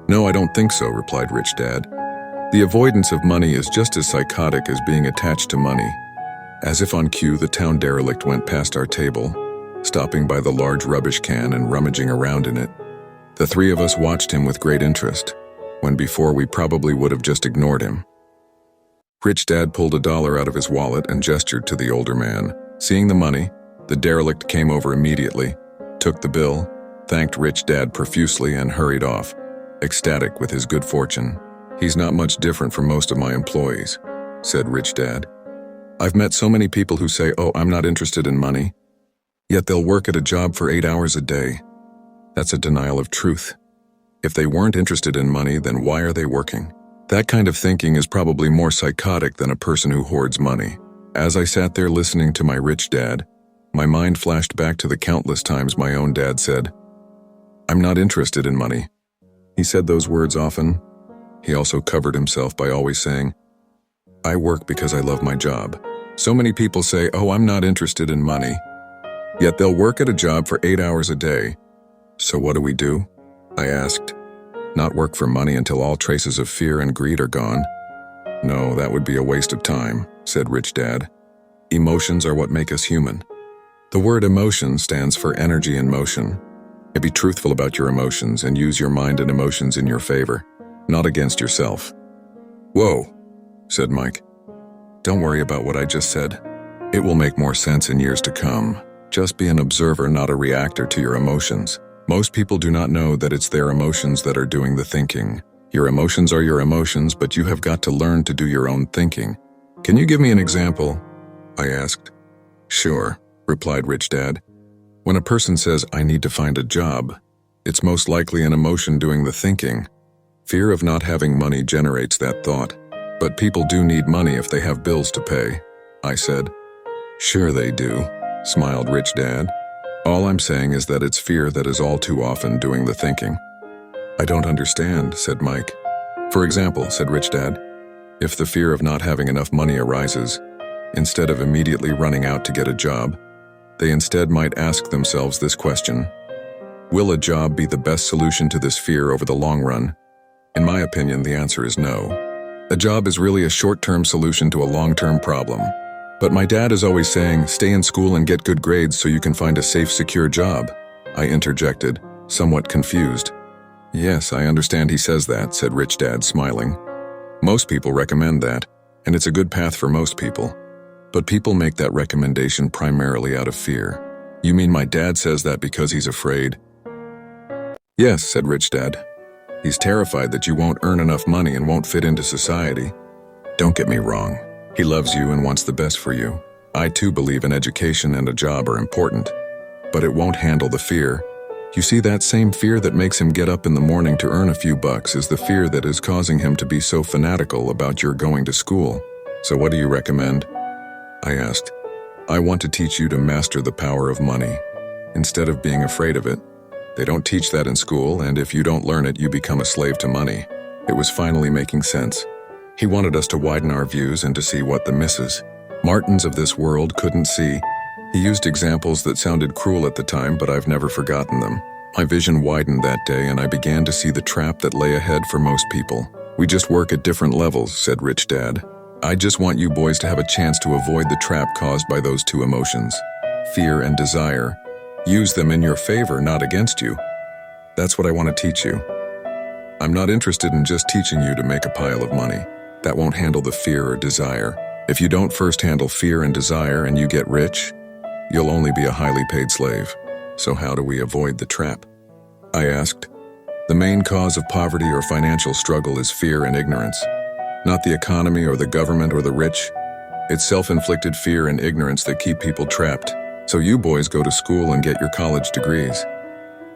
No, I don't think so, replied Rich Dad. The avoidance of money is just as psychotic as being attached to money. As if on cue, the town derelict went past our table, stopping by the large rubbish can and rummaging around in it. The three of us watched him with great interest, when before we probably would have just ignored him. Rich Dad pulled $1 out of his wallet and gestured to the older man. Seeing the money, the derelict came over immediately, took the bill, thanked Rich Dad profusely, and hurried off, ecstatic with his good fortune. He's not much different from most of my employees, said Rich Dad. I've met so many people who say, oh, I'm not interested in money, yet they'll work at a job for 8 hours a day. That's a denial of truth. If they weren't interested in money, then why are they working? That kind of thinking is probably more psychotic than a person who hoards money. As I sat there listening to my Rich Dad, my mind flashed back to the countless times my own dad said, I'm not interested in money. He said those words often. He also covered himself by always saying, I work because I love my job. So many people say, oh, I'm not interested in money. Yet they'll work at a job for 8 hours a day. So what do? I asked. Not work for money until all traces of fear and greed are gone. No, that would be a waste of time, said Rich Dad. Emotions are what make us human. The word emotion stands for energy in motion. Be truthful about your emotions and use your mind and emotions in your favor, not against yourself. Whoa, said Mike. Don't worry about what I just said. It will make more sense in years to come. Just be an observer, not a reactor to your emotions. Most people do not know that it's their emotions that are doing the thinking. Your emotions are your emotions, but you have got to learn to do your own thinking. Can you give me an example? I asked. Sure, replied Rich Dad. When a person says, I need to find a job, it's most likely an emotion doing the thinking. Fear of not having money generates that thought. But people do need money if they have bills to pay, I said. Sure they do, smiled Rich Dad. All I'm saying is that it's fear that is all too often doing the thinking. I don't understand, said Mike. For example, said Rich Dad, if the fear of not having enough money arises, instead of immediately running out to get a job, they instead might ask themselves this question: will a job be the best solution to this fear over the long run? In my opinion, the answer is no. A job is really a short-term solution to a long-term problem. But my dad is always saying, stay in school and get good grades so you can find a safe, secure job, I interjected, somewhat confused. Yes, I understand he says that, said Rich Dad, smiling. Most people recommend that, and it's a good path for most people. But people make that recommendation primarily out of fear. You mean my dad says that because he's afraid? Yes, said Rich Dad. He's terrified that you won't earn enough money and won't fit into society. Don't get me wrong. He loves you and wants the best for you. I too believe an education and a job are important. But it won't handle the fear. You see, that same fear that makes him get up in the morning to earn a few bucks is the fear that is causing him to be so fanatical about your going to school. So what do you recommend? I asked. I want to teach you to master the power of money, instead of being afraid of it. They don't teach that in school, and if you don't learn it, you become a slave to money. It was finally making sense. He wanted us to widen our views and to see what the Mrs. Martins of this world couldn't see. He used examples that sounded cruel at the time, but I've never forgotten them. My vision widened that day, and I began to see the trap that lay ahead for most people. We just work at different levels, said Rich Dad. I just want you boys to have a chance to avoid the trap caused by those two emotions, fear and desire. Use them in your favor, not against you. That's what I want to teach you. I'm not interested in just teaching you to make a pile of money. That won't handle the fear or desire. If you don't first handle fear and desire and you get rich, you'll only be a highly paid slave. So how do we avoid the trap? I asked. The main cause of poverty or financial struggle is fear and ignorance. Not the economy or the government or the rich. It's self-inflicted fear and ignorance that keep people trapped. So you boys go to school and get your college degrees.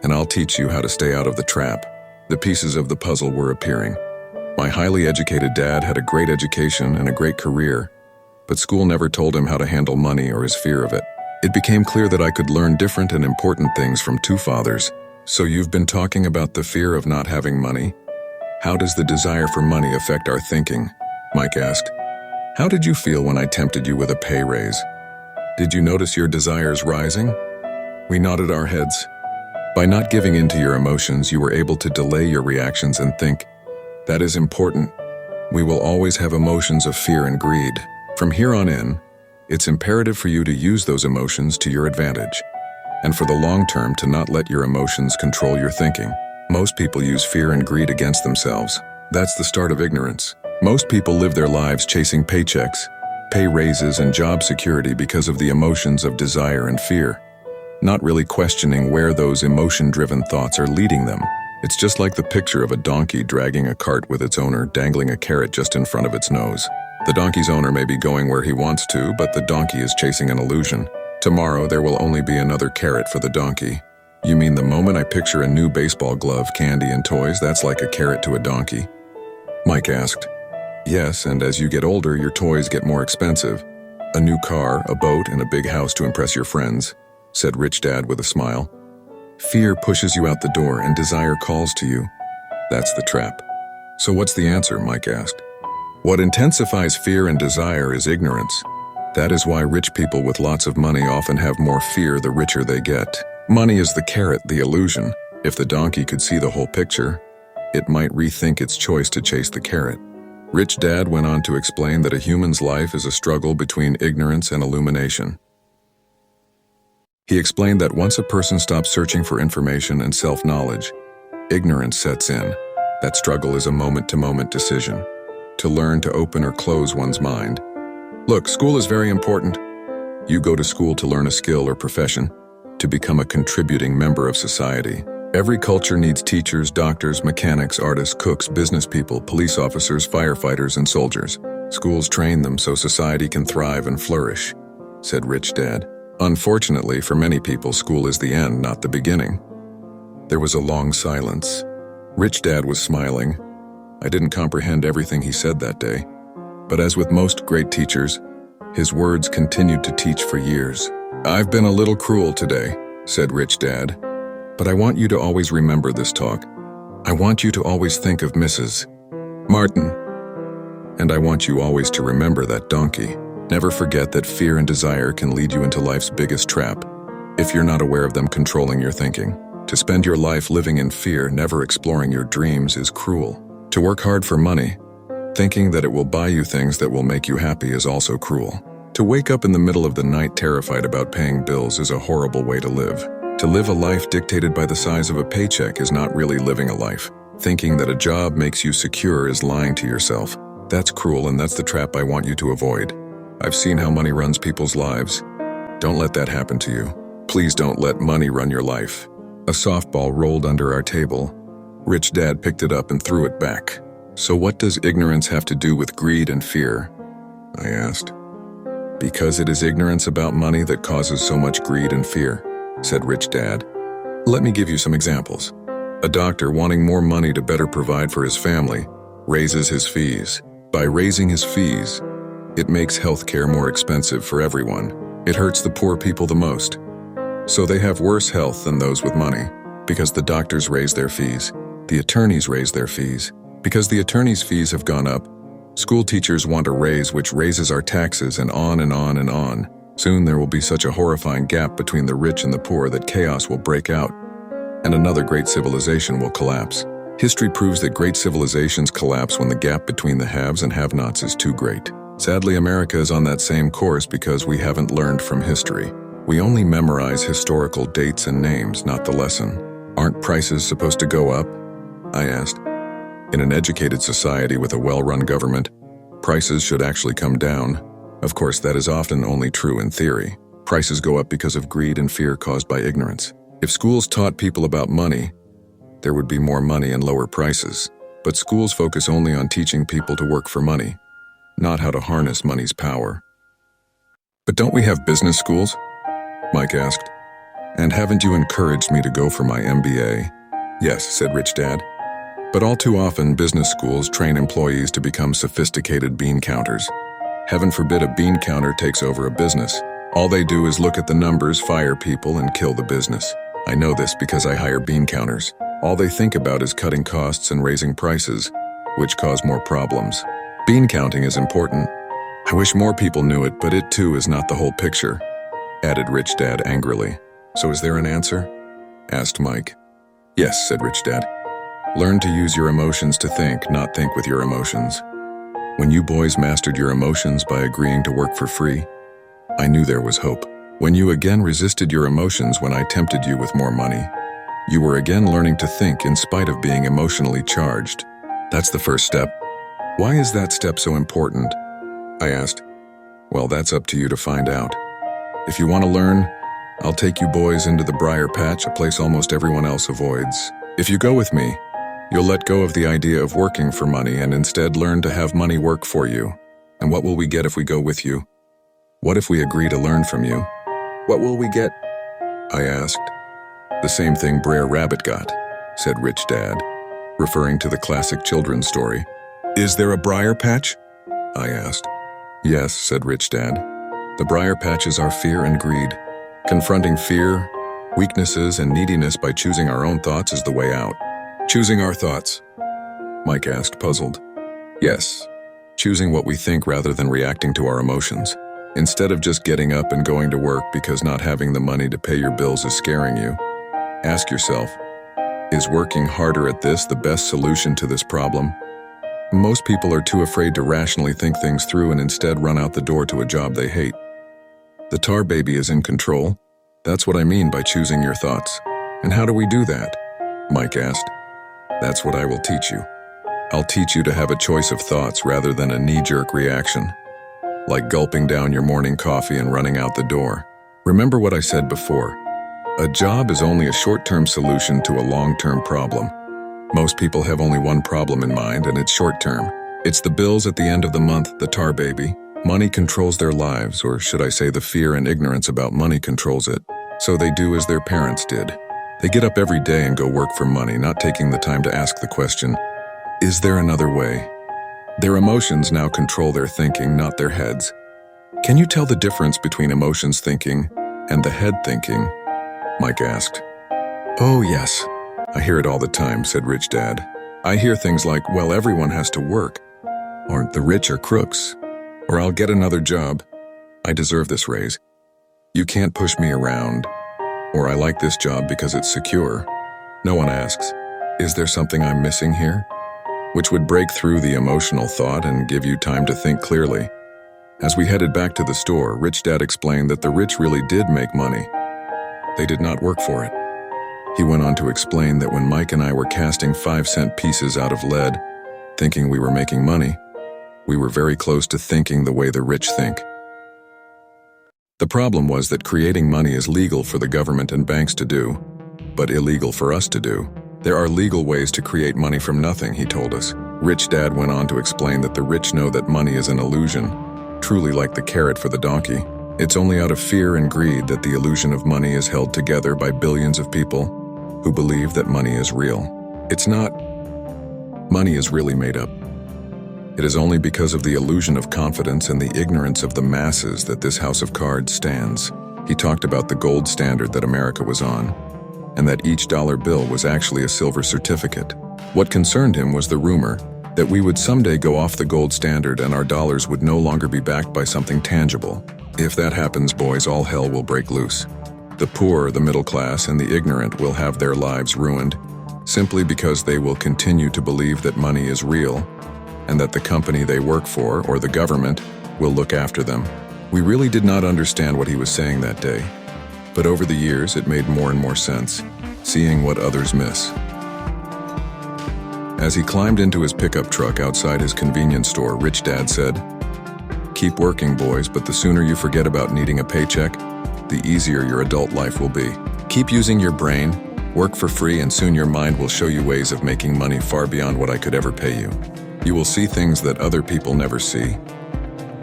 And I'll teach you how to stay out of the trap. The pieces of the puzzle were appearing. My highly educated dad had a great education and a great career, but school never told him how to handle money or his fear of it. It became clear that I could learn different and important things from two fathers. So you've been talking about the fear of not having money? How does the desire for money affect our thinking? Mike asked. How did you feel when I tempted you with a pay raise? Did you notice your desires rising? We nodded our heads. By not giving in to your emotions, you were able to delay your reactions and think. That is important. We will always have emotions of fear and greed. From here on in, it's imperative for you to use those emotions to your advantage, and for the long term to not let your emotions control your thinking. Most people use fear and greed against themselves. That's the start of ignorance. Most people live their lives chasing paychecks, pay raises, and job security because of the emotions of desire and fear, not really questioning where those emotion-driven thoughts are leading them. It's just like the picture of a donkey dragging a cart with its owner dangling a carrot just in front of its nose. The donkey's owner may be going where he wants to, but the donkey is chasing an illusion. Tomorrow, there will only be another carrot for the donkey. You mean the moment I picture a new baseball glove, candy, and toys, that's like a carrot to a donkey? Mike asked. Yes, and as you get older, your toys get more expensive. A new car, a boat, and a big house to impress your friends, said Rich Dad with a smile. Fear pushes you out the door and desire calls to you. That's the trap. So what's the answer? Mike asked. What intensifies fear and desire is ignorance. That is why rich people with lots of money often have more fear the richer they get. Money is the carrot, the illusion. If the donkey could see the whole picture, it might rethink its choice to chase the carrot. Rich Dad went on to explain that a human's life is a struggle between ignorance and illumination. He explained that once a person stops searching for information and self-knowledge, ignorance sets in. That struggle is a moment-to-moment decision, to learn to open or close one's mind. Look, school is very important. You go to school to learn a skill or profession, to become a contributing member of society. Every culture needs teachers, doctors, mechanics, artists, cooks, business people, police officers, firefighters, and soldiers. Schools train them so society can thrive and flourish, said Rich Dad. Unfortunately, for many people, school is the end, not the beginning. There was a long silence. Rich Dad was smiling. I didn't comprehend everything he said that day, but as with most great teachers, his words continued to teach for years. I've been a little cruel today, said Rich Dad, but I want you to always remember this talk. I want you to always think of Mrs. Martin, and I want you always to remember that donkey. Never forget that fear and desire can lead you into life's biggest trap, if you're not aware of them controlling your thinking. To spend your life living in fear, never exploring your dreams, is cruel. To work hard for money, thinking that it will buy you things that will make you happy, is also cruel. To wake up in the middle of the night terrified about paying bills is a horrible way to live. To live a life dictated by the size of a paycheck is not really living a life. Thinking that a job makes you secure is lying to yourself. That's cruel, and that's the trap I want you to avoid. I've seen how money runs people's lives. Don't let that happen to you. Please don't let money run your life. A softball rolled under our table. Rich Dad picked it up and threw it back. So what does ignorance have to do with greed and fear? I asked. Because it is ignorance about money that causes so much greed and fear, said Rich Dad. Let me give you some examples. A doctor wanting more money to better provide for his family raises his fees. By raising his fees, it makes healthcare more expensive for everyone. It hurts the poor people the most. So they have worse health than those with money, because the doctors raise their fees. The attorneys raise their fees. Because the attorneys' fees have gone up, school teachers want a raise, which raises our taxes, and on and on and on. Soon there will be such a horrifying gap between the rich and the poor that chaos will break out, and another great civilization will collapse. History proves that great civilizations collapse when the gap between the haves and have-nots is too great. Sadly, America is on that same course because we haven't learned from history. We only memorize historical dates and names, not the lesson. Aren't prices supposed to go up? I asked. In an educated society with a well-run government, prices should actually come down. Of course, that is often only true in theory. Prices go up because of greed and fear caused by ignorance. If schools taught people about money, there would be more money and lower prices. But schools focus only on teaching people to work for money, not how to harness money's power. But don't we have business schools? Mike asked. And haven't you encouraged me to go for my MBA? Yes, said Rich Dad. But all too often, business schools train employees to become sophisticated bean counters. Heaven forbid a bean counter takes over a business. All they do is look at the numbers, fire people, and kill the business. I know this because I hire bean counters. All they think about is cutting costs and raising prices, which cause more problems. Bean counting is important, I wish more people knew it, but it too is not the whole picture, added Rich Dad angrily. So is there an answer? Asked Mike. Yes, said Rich Dad. Learn to use your emotions to think, not think with your emotions. When you boys mastered your emotions by agreeing to work for free, I knew there was hope. When you again resisted your emotions when I tempted you with more money, you were again learning to think in spite of being emotionally charged. That's the first step. Why is that step so important? I asked. Well, that's up to you to find out. If you want to learn, I'll take you boys into the briar patch, a place almost everyone else avoids. If you go with me, you'll let go of the idea of working for money and instead learn to have money work for you. And what will we get if we go with you? What if we agree to learn from you? What will we get? I asked. The same thing Brer Rabbit got, said Rich Dad, referring to the classic children's story. Is there a briar patch? I asked. Yes, said Rich Dad. The briar patches are fear and greed. Confronting fear, weaknesses, and neediness by choosing our own thoughts is the way out. Choosing our thoughts? Mike asked, puzzled. Yes, choosing what we think rather than reacting to our emotions. Instead of just getting up and going to work because not having the money to pay your bills is scaring you, ask yourself, is working harder at this the best solution to this problem? Most people are too afraid to rationally think things through and instead run out the door to a job they hate. The tar baby is in control. That's what I mean by choosing your thoughts. And how do we do that? Mike asked. That's what I will teach you. I'll teach you to have a choice of thoughts rather than a knee-jerk reaction, like gulping down your morning coffee and running out the door. Remember what I said before. A job is only a short-term solution to a long-term problem. Most people have only one problem in mind, and it's short-term. It's the bills at the end of the month, the tar baby. Money controls their lives, or should I say the fear and ignorance about money controls it. So they do as their parents did. They get up every day and go work for money, not taking the time to ask the question, is there another way? Their emotions now control their thinking, not their heads. Can you tell the difference between emotions thinking and the head thinking? Mike asked. Oh, yes. I hear it all the time, said Rich Dad. I hear things like, well, everyone has to work. Or the rich are crooks. Or I'll get another job. I deserve this raise. You can't push me around. Or I like this job because it's secure. No one asks, is there something I'm missing here? Which would break through the emotional thought and give you time to think clearly. As we headed back to the store, Rich Dad explained that the rich really did make money. They did not work for it. He went on to explain that when Mike and I were casting 5-cent pieces out of lead, thinking we were making money, we were very close to thinking the way the rich think. The problem was that creating money is legal for the government and banks to do, but illegal for us to do. There are legal ways to create money from nothing, he told us. Rich Dad went on to explain that the rich know that money is an illusion, truly like the carrot for the donkey. It's only out of fear and greed that the illusion of money is held together by billions of people who believe that money is real. It's not. Money is really made up. It is only because of the illusion of confidence and the ignorance of the masses that this house of cards stands. He talked about the gold standard that America was on, and that each dollar bill was actually a silver certificate. What concerned him was the rumor that we would someday go off the gold standard and our dollars would no longer be backed by something tangible. If that happens, boys, all hell will break loose. The poor, the middle class, and the ignorant will have their lives ruined simply because they will continue to believe that money is real and that the company they work for or the government will look after them. We really did not understand what he was saying that day, but over the years it made more and more sense, seeing what others miss. As he climbed into his pickup truck outside his convenience store, Rich Dad said, "Keep working, boys, but the sooner you forget about needing a paycheck, the easier your adult life will be. Keep using your brain, work for free, and soon your mind will show you ways of making money far beyond what I could ever pay you. You will see things that other people never see.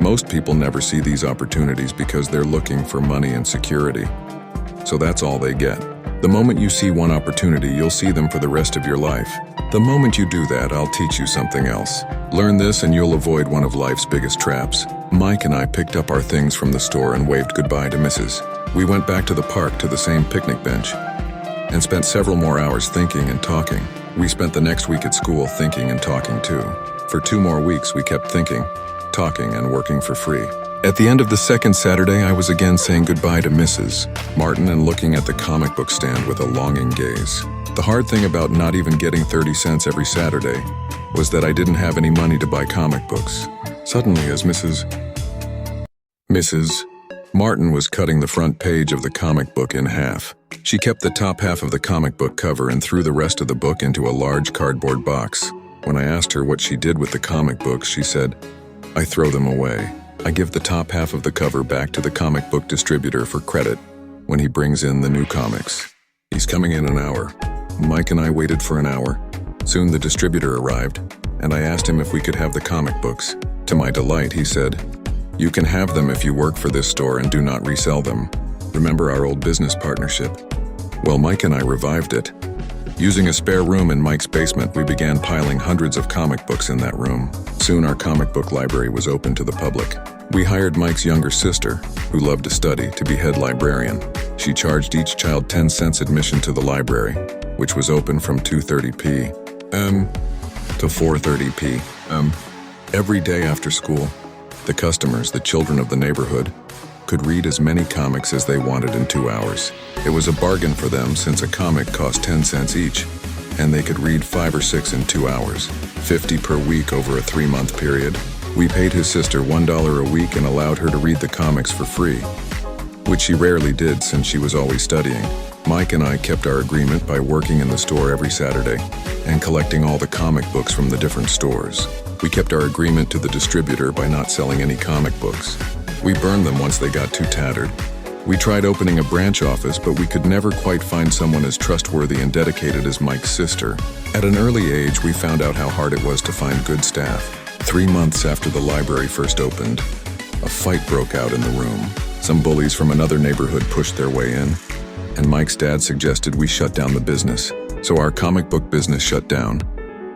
Most people never see these opportunities because they're looking for money and security. So that's all they get. The moment you see one opportunity, you'll see them for the rest of your life. The moment you do that, I'll teach you something else. Learn this and you'll avoid one of life's biggest traps." Mike and I picked up our things from the store and waved goodbye to Mrs. We went back to the park to the same picnic bench and spent several more hours thinking and talking. We spent the next week at school thinking and talking too. For 2 more weeks, we kept thinking, talking and working for free. At the end of the second Saturday, I was again saying goodbye to Mrs. Martin and looking at the comic book stand with a longing gaze. The hard thing about not even getting 30 cents every Saturday was that I didn't have any money to buy comic books. Suddenly, as Mrs. Martin was cutting the front page of the comic book in half. She kept the top half of the comic book cover and threw the rest of the book into a large cardboard box. When I asked her what she did with the comic books, she said, "I throw them away. I give the top half of the cover back to the comic book distributor for credit when he brings in the new comics. He's coming in an hour." Mike and I waited for an hour. Soon the distributor arrived, and I asked him if we could have the comic books. To my delight, he said, "You can have them if you work for this store and do not resell them. Remember our old business partnership?" Well, Mike and I revived it. Using a spare room in Mike's basement, we began piling hundreds of comic books in that room. Soon our comic book library was open to the public. We hired Mike's younger sister, who loved to study, to be head librarian. She charged each child 10 cents admission to the library, which was open from 2:30 p.m. to 4:30 p.m. Every day after school. The customers, the children of the neighborhood, could read as many comics as they wanted in 2 hours. It was a bargain for them since a comic cost 10 cents each, and they could read 5 or 6 in 2 hours, 50 per week over a 3-month period. We paid his sister $1 a week and allowed her to read the comics for free, which she rarely did since she was always studying. Mike and I kept our agreement by working in the store every Saturday and collecting all the comic books from the different stores. We kept our agreement to the distributor by not selling any comic books. We burned them once they got too tattered. We tried opening a branch office, but we could never quite find someone as trustworthy and dedicated as Mike's sister. At an early age, we found out how hard it was to find good staff. 3 months after the library first opened, a fight broke out in the room. Some bullies from another neighborhood pushed their way in, and Mike's dad suggested we shut down the business. So our comic book business shut down,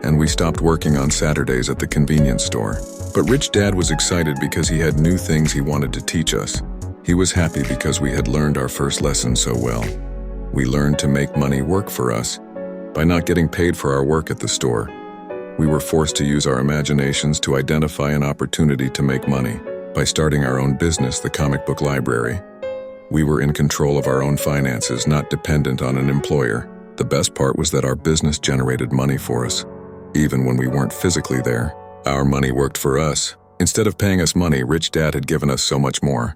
and we stopped working on Saturdays at the convenience store. But Rich Dad was excited because he had new things he wanted to teach us. He was happy because we had learned our first lesson so well. We learned to make money work for us by not getting paid for our work at the store. We were forced to use our imaginations to identify an opportunity to make money. By starting our own business, the comic book library, we were in control of our own finances, not dependent on an employer. The best part was that our business generated money for us, even when we weren't physically there. Our money worked for us. Instead of paying us money, Rich Dad had given us so much more.